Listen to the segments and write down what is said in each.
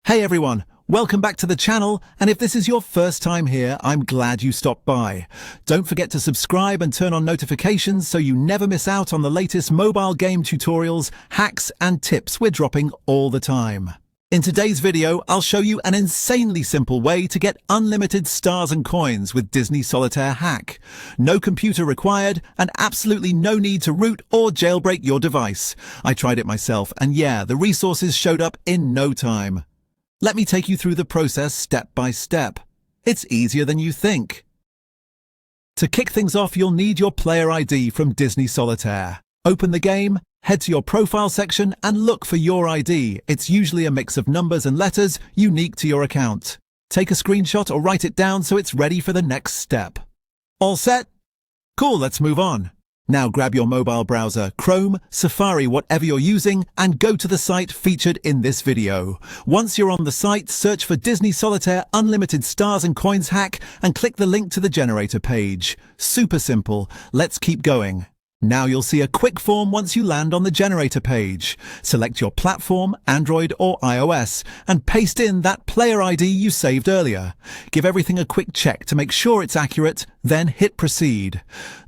Hey everyone, welcome back to the channel, and if this is your first time here, I'm glad you stopped by. Don't forget to subscribe and turn on notifications so you never miss out on the latest mobile game tutorials, hacks and tips we're dropping all the time. In today's video, I'll show you an insanely simple way to get unlimited stars and coins with Disney Solitaire Hack. No computer required, and absolutely no need to root or jailbreak your device. I tried it myself, and yeah, the resources showed up in no time. Let me take you through the process step by step. It's easier than you think. To kick things off, you'll need your player ID from Disney Solitaire. Open the game, head to your profile section and look for your ID. It's usually a mix of numbers and letters unique to your account. Take a screenshot or write it down so it's ready for the next step. All set? Cool, let's move on. Now grab your mobile browser, Chrome, Safari, whatever you're using, and go to the site featured in this video. Once you're on the site, search for Disney Solitaire Unlimited Stars and Coins Hack and click the link to the generator page. Super simple. Let's keep going. Now you'll see a quick form once you land on the generator page. Select your platform, Android or iOS, and paste in that player ID you saved earlier. Give everything a quick check to make sure it's accurate, then hit proceed.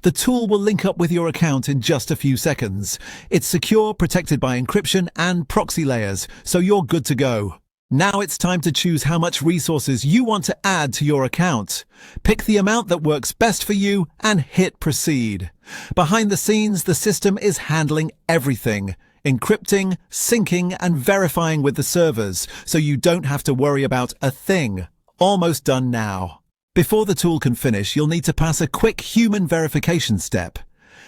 The tool will link up with your account in just a few seconds. It's secure, protected by encryption and proxy layers, so you're good to go. Now it's time to choose how much resources you want to add to your account. Pick the amount that works best for you and hit proceed. Behind the scenes, the system is handling everything, encrypting, syncing, and verifying with the servers, so you don't have to worry about a thing. Almost done now. Before the tool can finish, you'll need to pass a quick human verification step.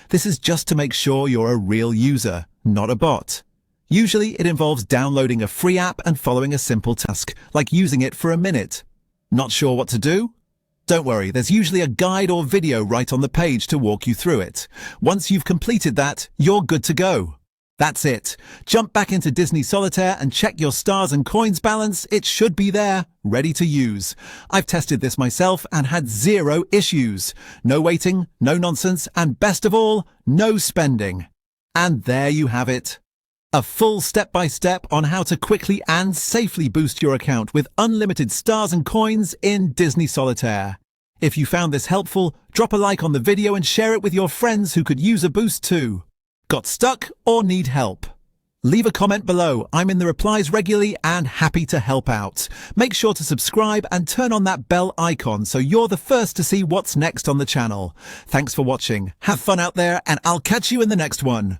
This is just to make sure you're a real user, not a bot. Usually it involves downloading a free app and following a simple task, like using it for a minute. Not sure what to do? Don't worry, there's usually a guide or video right on the page to walk you through it. Once you've completed that, you're good to go. That's it. Jump back into Disney Solitaire and check your stars and coins balance. It should be there, ready to use. I've tested this myself and had zero issues. No waiting, no nonsense, and best of all, no spending. And there you have it. A full step-by-step on how to quickly and safely boost your account with unlimited stars and coins in Disney Solitaire. If you found this helpful, drop a like on the video and share it with your friends who could use a boost too. Got stuck or need help? Leave a comment below. I'm in the replies regularly and happy to help out. Make sure to subscribe and turn on that bell icon so you're the first to see what's next on the channel. Thanks for watching. Have fun out there and I'll catch you in the next one.